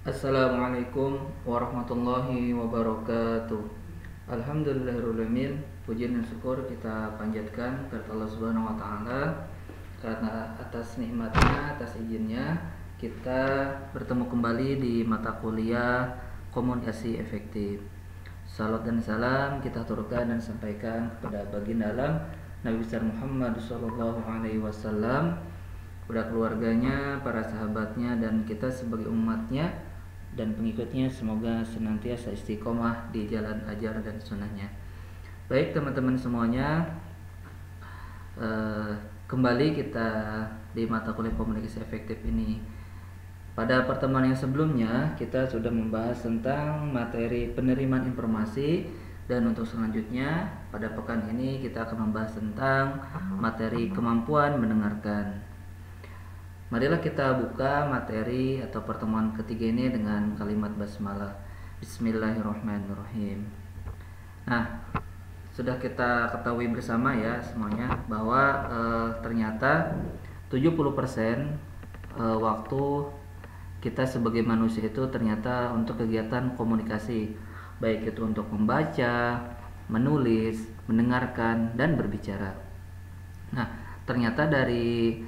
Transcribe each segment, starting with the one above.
Assalamualaikum warahmatullahi wabarakatuh. Alhamdulillahirrahmanirrahim. Puji dan syukur kita panjatkan kepada Allah Subhanahu wa taala karena atas nikmatnya, atas izinnya kita bertemu kembali di mata kuliah komunikasi efektif. Salam dan salam kita turunkan dan sampaikan kepada baginda alam Nabi besar Muhammad sallallahu alaihi wasallam, kepada keluarganya, para sahabatnya, dan kita sebagai umatnya dan pengikutnya, semoga senantiasa istiqomah di jalan ajar dan sunnahnya. Baik teman-teman semuanya, kembali kita di mata kuliah komunikasi efektif ini. Pada pertemuan yang sebelumnya kita sudah membahas tentang materi penerimaan informasi, dan untuk selanjutnya pada pekan ini kita akan membahas tentang materi kemampuan mendengarkan. Marilah kita buka materi atau pertemuan ketiga ini dengan kalimat basmalah. Bismillahirrahmanirrahim. Nah, sudah kita ketahui bersama ya semuanya bahwa ternyata 70% waktu kita sebagai manusia itu ternyata untuk kegiatan komunikasi, baik itu untuk membaca, menulis, mendengarkan, dan berbicara. Nah, ternyata dari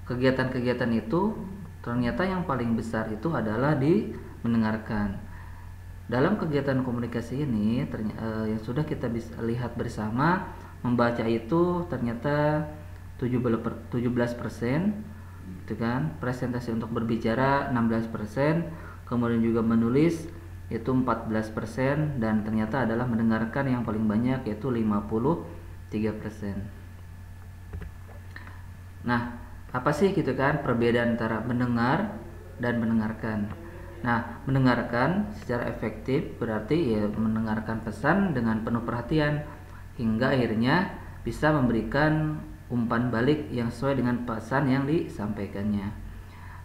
kegiatan-kegiatan itu ternyata yang paling besar itu adalah di mendengarkan. Dalam kegiatan komunikasi ini yang sudah kita bisa lihat bersama, membaca itu ternyata 17%, itu kan. Presentasi untuk berbicara 16%, kemudian juga menulis itu 14%, dan ternyata adalah mendengarkan yang paling banyak yaitu 53%. Nah, apa sih gitu kan perbedaan antara mendengar dan mendengarkan? Nah, mendengarkan secara efektif berarti ya mendengarkan pesan dengan penuh perhatian hingga akhirnya bisa memberikan umpan balik yang sesuai dengan pesan yang disampaikannya.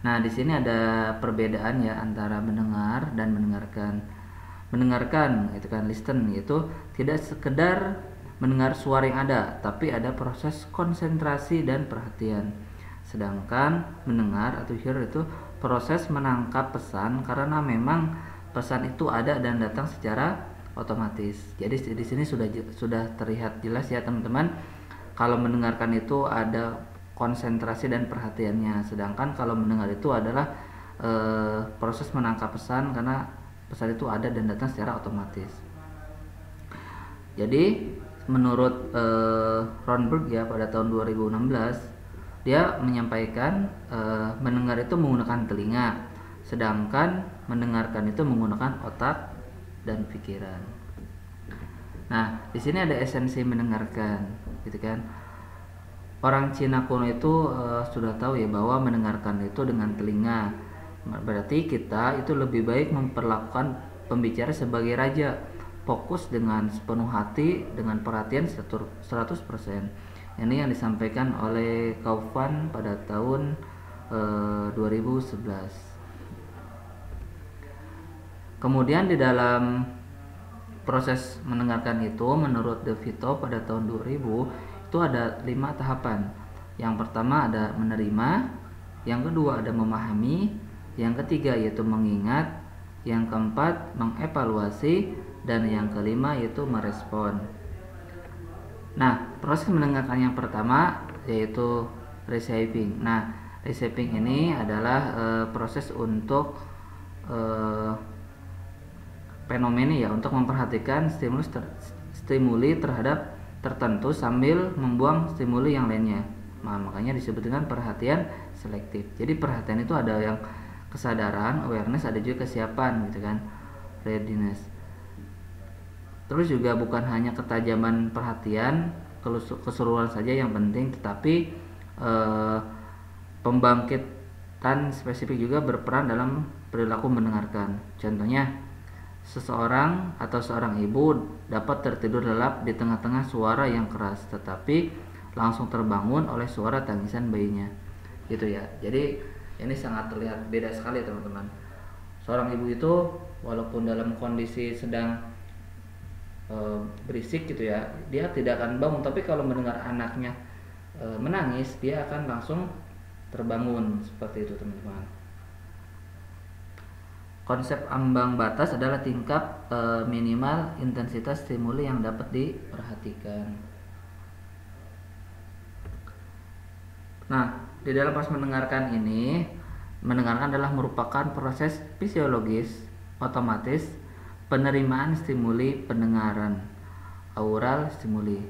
Nah, di sini ada perbedaan ya antara mendengar dan mendengarkan. Mendengarkan itu kan listen, itu tidak sekedar mendengar suara yang ada, tapi ada proses konsentrasi dan perhatian. Sedangkan mendengar atau hear itu proses menangkap pesan karena memang pesan itu ada dan datang secara otomatis. Jadi di sini sudah terlihat jelas ya teman-teman. Kalau mendengarkan itu ada konsentrasi dan perhatiannya, sedangkan kalau mendengar itu adalah proses menangkap pesan karena pesan itu ada dan datang secara otomatis. Jadi menurut Ronberg ya pada tahun 2016 dia menyampaikan mendengar itu menggunakan telinga, sedangkan mendengarkan itu menggunakan otak dan pikiran. Nah, di sini ada esensi mendengarkan, gitu kan. Orang Cina kuno itu sudah tahu ya bahwa mendengarkan itu dengan telinga. Berarti kita itu lebih baik memperlakukan pembicara sebagai raja, fokus dengan sepenuh hati, dengan perhatian 100%. Ini yang disampaikan oleh Kaufman pada tahun 2011. Kemudian di dalam proses mendengarkan itu menurut De Vito pada tahun 2000 itu ada 5 tahapan. Yang pertama ada menerima, yang kedua ada memahami, yang ketiga yaitu mengingat, yang keempat mengevaluasi, dan yang kelima yaitu merespon. Nah, proses mendengarkan yang pertama yaitu receiving. Nah, receiving ini adalah proses untuk fenomena ya, untuk memperhatikan stimuli terhadap tertentu sambil membuang stimuli yang lainnya. Nah, makanya disebut dengan perhatian selektif. Jadi perhatian itu ada yang kesadaran, awareness, ada juga kesiapan gitu kan, readiness. Terus juga bukan hanya ketajaman perhatian, keseluruhan saja yang penting, tetapi pembangkitan spesifik juga berperan dalam perilaku mendengarkan. Contohnya, seseorang atau seorang ibu dapat tertidur lelap di tengah-tengah suara yang keras, tetapi langsung terbangun oleh suara tangisan bayinya. Gitu ya. Jadi ini sangat terlihat beda sekali teman-teman. Seorang ibu itu walaupun dalam kondisi sedang berisik gitu ya, dia tidak akan bangun, tapi kalau mendengar anaknya menangis, dia akan langsung terbangun. Seperti itu teman-teman. Konsep ambang batas adalah tingkat minimal intensitas stimuli yang dapat diperhatikan. Nah, di dalam proses mendengarkan ini, mendengarkan adalah merupakan proses fisiologis otomatis penerimaan stimuli pendengaran, aural stimuli.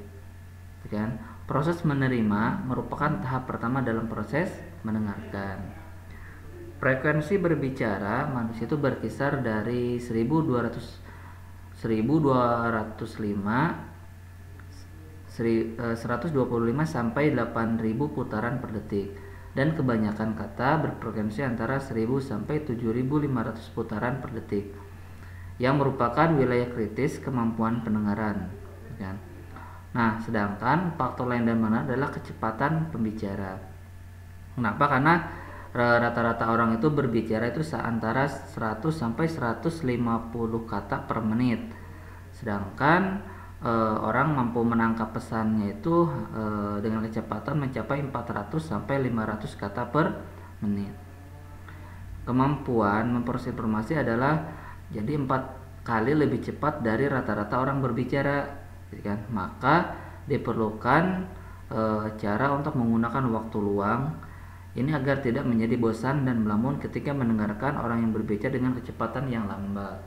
Kan? Proses menerima merupakan tahap pertama dalam proses mendengarkan. Frekuensi berbicara manusia itu berkisar dari 1205 125 sampai 8000 putaran per detik, dan kebanyakan kata berfrekuensi antara 1000 sampai 7500 putaran per detik, yang merupakan wilayah kritis kemampuan pendengaran. Nah, sedangkan faktor lain dan mana adalah kecepatan pembicara. Kenapa? Karena rata-rata orang itu berbicara itu antara 100 sampai 150 kata per menit, sedangkan orang mampu menangkap pesannya itu dengan kecepatan mencapai 400 sampai 500 kata per menit. Kemampuan memproses informasi adalah jadi 4 kali lebih cepat dari rata-rata orang berbicara, kan? Maka diperlukan cara untuk menggunakan waktu luang ini agar tidak menjadi bosan dan melamun ketika mendengarkan orang yang berbicara dengan kecepatan yang lambat.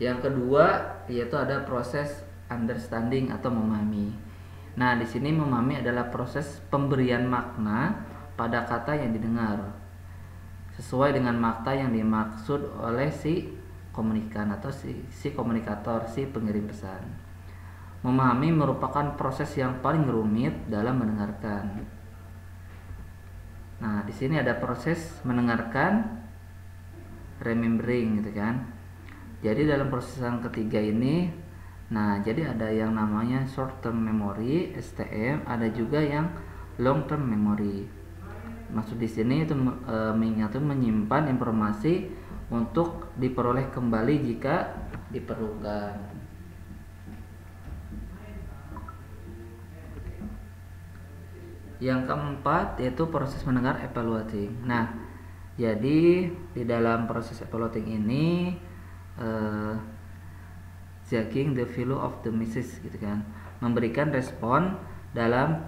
Yang kedua yaitu ada proses understanding atau memahami. Nah, di sini memahami adalah proses pemberian makna pada kata yang didengar sesuai dengan makna yang dimaksud oleh si komunikan atau si komunikator, si pengirim pesan. Memahami merupakan proses yang paling rumit dalam mendengarkan. Nah, di sini ada proses mendengarkan, remembering gitu kan. Jadi dalam proses yang ketiga ini, nah jadi ada yang namanya short term memory (STM), ada juga yang long term memory. Maksud di sini itu mengingat menyimpan informasi untuk diperoleh kembali jika diperlukan. Yang keempat yaitu proses mendengar evaluating. Nah, jadi di dalam proses evaluating ini judging the value of the message gitu kan, memberikan respon dalam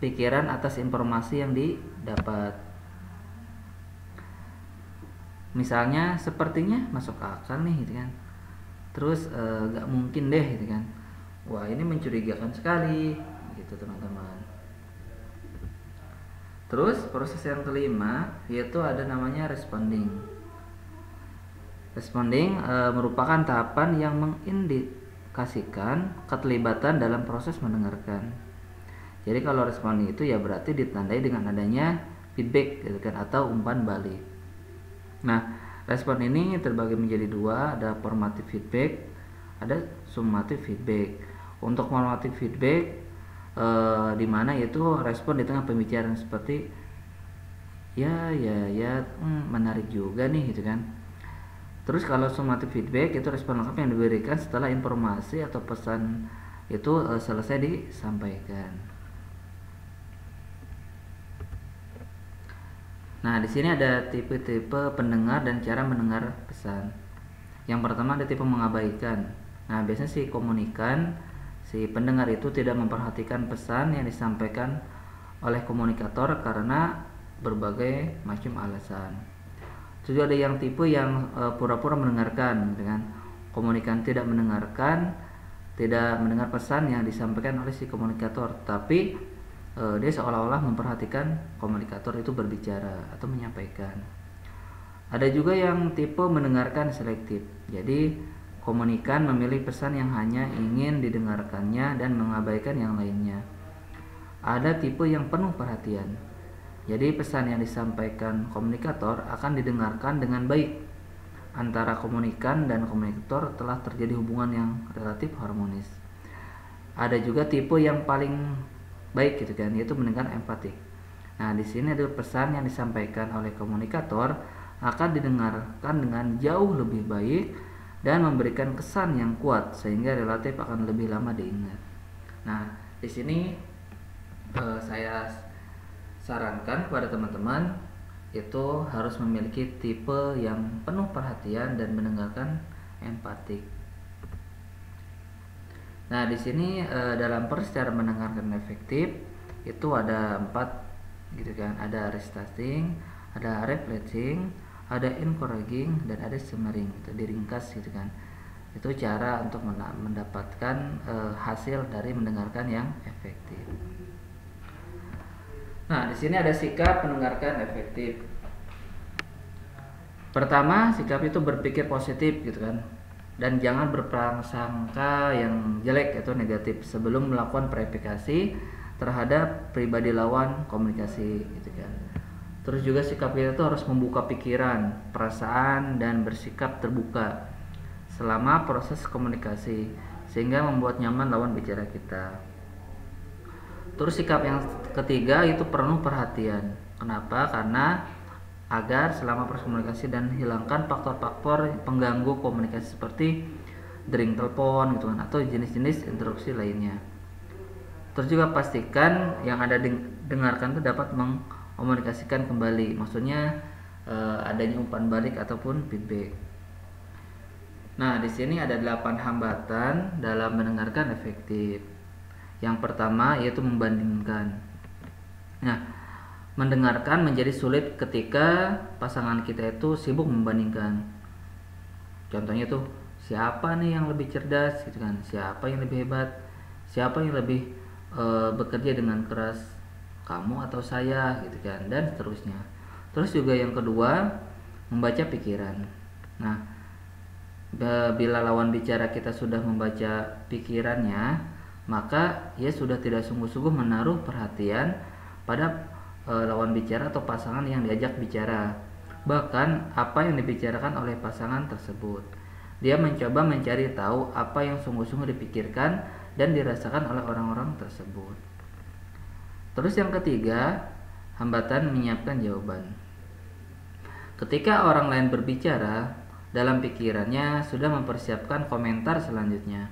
pikiran atas informasi yang didapat. Misalnya sepertinya masuk akal nih gitu kan, terus gak mungkin deh gitu kan, wah ini mencurigakan sekali gitu teman-teman. Terus proses yang kelima yaitu ada namanya responding. Responding merupakan tahapan yang mengindikasikan keterlibatan dalam proses mendengarkan. Jadi kalau responding itu ya berarti ditandai dengan adanya feedback gitu kan, atau umpan balik. Nah, respon ini terbagi menjadi dua, ada formative feedback, ada summative feedback. Untuk formative feedback di mana yaitu respon di tengah pembicaraan seperti ya menarik juga nih gitu kan. Terus kalau summative feedback itu respon lengkap yang diberikan setelah informasi atau pesan itu selesai disampaikan. Nah, di sini ada tipe-tipe pendengar dan cara mendengar pesan. Yang pertama ada tipe mengabaikan. Nah, biasanya si komunikan, si pendengar itu tidak memperhatikan pesan yang disampaikan oleh komunikator karena berbagai macam alasan. Juga ada yang tipe yang pura-pura mendengarkan, dengan komunikan tidak mendengar pesan yang disampaikan oleh si komunikator, tapi dia seolah-olah memperhatikan komunikator itu berbicara atau menyampaikan. Ada juga yang tipe mendengarkan selektif. Jadi komunikan memilih pesan yang hanya ingin didengarkannya dan mengabaikan yang lainnya. Ada tipe yang penuh perhatian. Jadi pesan yang disampaikan komunikator akan didengarkan dengan baik. Antara komunikan dan komunikator telah terjadi hubungan yang relatif harmonis. Ada juga tipe yang paling baik gitu kan, yaitu mendengar empatik. Nah, di sini ada pesan yang disampaikan oleh komunikator akan didengarkan dengan jauh lebih baik dan memberikan kesan yang kuat sehingga relatif akan lebih lama diingat. Nah, di sini saya sarankan kepada teman-teman itu harus memiliki tipe yang penuh perhatian dan mendengarkan empatik. Nah, di sini dalam proses cara mendengarkan efektif itu ada 4 gitu kan. Ada restarting, ada reflecting, ada encouraging, dan ada summering. Itu diringkas gitu kan. Itu cara untuk mendapatkan hasil dari mendengarkan yang efektif. Nah, di sini ada sikap mendengarkan efektif. Pertama, sikap itu berpikir positif gitu kan. Dan jangan berprasangka yang jelek atau negatif sebelum melakukan verifikasi terhadap pribadi lawan komunikasi gitu kan. Terus juga sikap kita itu harus membuka pikiran, perasaan, dan bersikap terbuka selama proses komunikasi sehingga membuat nyaman lawan bicara kita. Terus sikap yang ketiga itu penuh perhatian. Kenapa? Karena agar selama proses komunikasi dan hilangkan faktor-faktor pengganggu komunikasi seperti dering telepon gitu kan, atau jenis-jenis interupsi lainnya. Terus juga pastikan yang ada dengarkan itu dapat mengkomunikasikan kembali. Maksudnya adanya umpan balik ataupun feedback. Nah, di sini ada 8 hambatan dalam mendengarkan efektif. Yang pertama yaitu membandingkan. Nah, mendengarkan menjadi sulit ketika pasangan kita itu sibuk membandingkan. Contohnya tuh, siapa nih yang lebih cerdas gitu kan, siapa yang lebih hebat, siapa yang lebih bekerja dengan keras, kamu atau saya gitu kan, dan seterusnya. Terus juga yang kedua, membaca pikiran. Nah, bila lawan bicara kita sudah membaca pikirannya, maka ia sudah tidak sungguh-sungguh menaruh perhatian pada lawan bicara atau pasangan yang diajak bicara, bahkan apa yang dibicarakan oleh pasangan tersebut. Dia mencoba mencari tahu apa yang sungguh-sungguh dipikirkan dan dirasakan oleh orang-orang tersebut. Terus yang ketiga, hambatan menyiapkan jawaban. Ketika orang lain berbicara, dalam pikirannya sudah mempersiapkan komentar selanjutnya.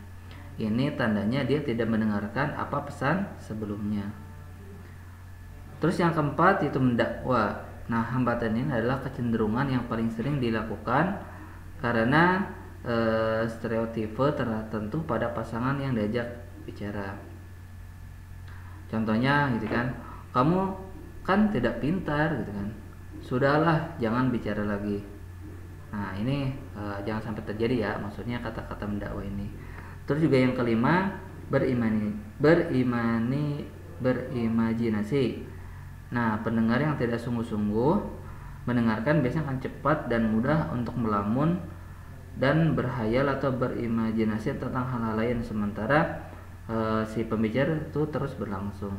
Ini tandanya dia tidak mendengarkan apa pesan sebelumnya. Terus yang keempat itu mendakwa. Nah, hambatan ini adalah kecenderungan yang paling sering dilakukan karena stereotipe tertentu pada pasangan yang diajak bicara. Contohnya gitu kan, kamu kan tidak pintar gitu kan, sudahlah jangan bicara lagi. Nah, ini jangan sampai terjadi ya, maksudnya kata-kata mendakwa ini. Terus juga yang kelima, berimajinasi. Nah, pendengar yang tidak sungguh-sungguh mendengarkan biasanya akan cepat dan mudah untuk melamun dan berhayal atau berimajinasi tentang hal-hal lain, sementara si pembicara itu terus berlangsung.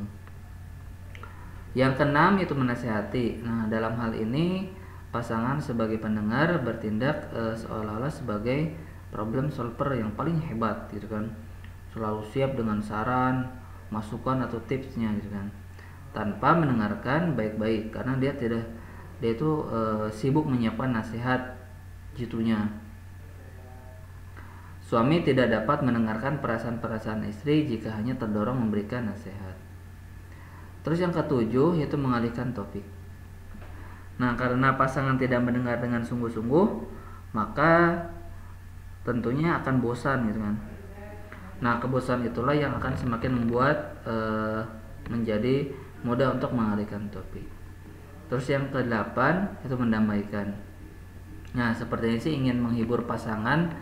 Yang keenam itu menasihati. Nah, dalam hal ini pasangan sebagai pendengar bertindak seolah-olah sebagai problem solver yang paling hebat gitu kan, selalu siap dengan saran, masukan atau tipsnya gitu kan, tanpa mendengarkan baik-baik karena dia itu sibuk menyiapkan nasihat jitunya. Suami tidak dapat mendengarkan perasaan-perasaan istri jika hanya terdorong memberikan nasihat. Terus yang ketujuh yaitu mengalihkan topik. Nah, karena pasangan tidak mendengar dengan sungguh-sungguh, maka tentunya akan bosan gitu kan. Nah, kebosanan itulah yang akan semakin membuat menjadi mudah untuk mengalihkan topik. Terus yang ke-8 itu mendamaikan. Nah, sepertinya sih ingin menghibur pasangan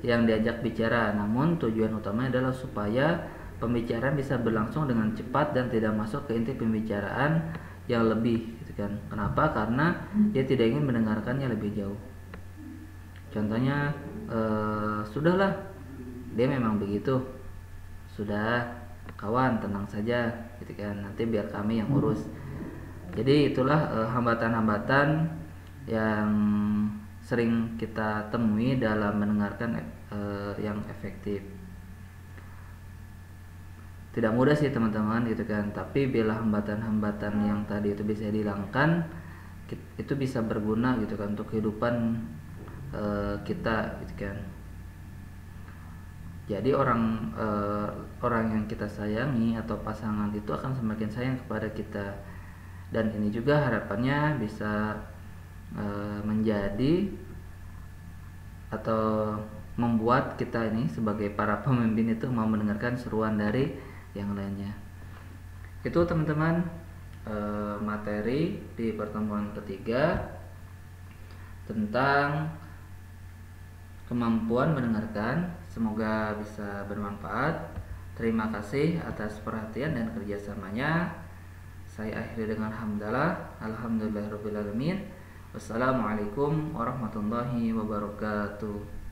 yang diajak bicara, namun tujuan utamanya adalah supaya pembicaraan bisa berlangsung dengan cepat dan tidak masuk ke inti pembicaraan yang lebih gitu kan. Kenapa? Karena dia tidak ingin mendengarkannya lebih jauh. Contohnya, sudahlah, dia memang begitu, sudah kawan tenang saja gitu kan, nanti biar kami yang urus. Jadi itulah hambatan-hambatan yang sering kita temui dalam mendengarkan yang efektif. Tidak mudah sih teman-teman gitu kan, tapi bila hambatan-hambatan yang tadi itu bisa dihilangkan, itu bisa berguna gitu kan untuk kehidupan kita gitu kan. Jadi orang yang kita sayangi atau pasangan itu akan semakin sayang kepada kita. Dan ini juga harapannya bisa menjadi atau membuat kita ini sebagai para pemimpin itu mau mendengarkan seruan dari yang lainnya. Itu teman-teman materi di pertemuan ketiga tentang kemampuan mendengarkan. Semoga bisa bermanfaat. Terima kasih atas perhatian dan kerjasamanya. Saya akhiri dengan hamdalah. Alhamdulillahirabbil alamin. Wassalamualaikum warahmatullahi wabarakatuh.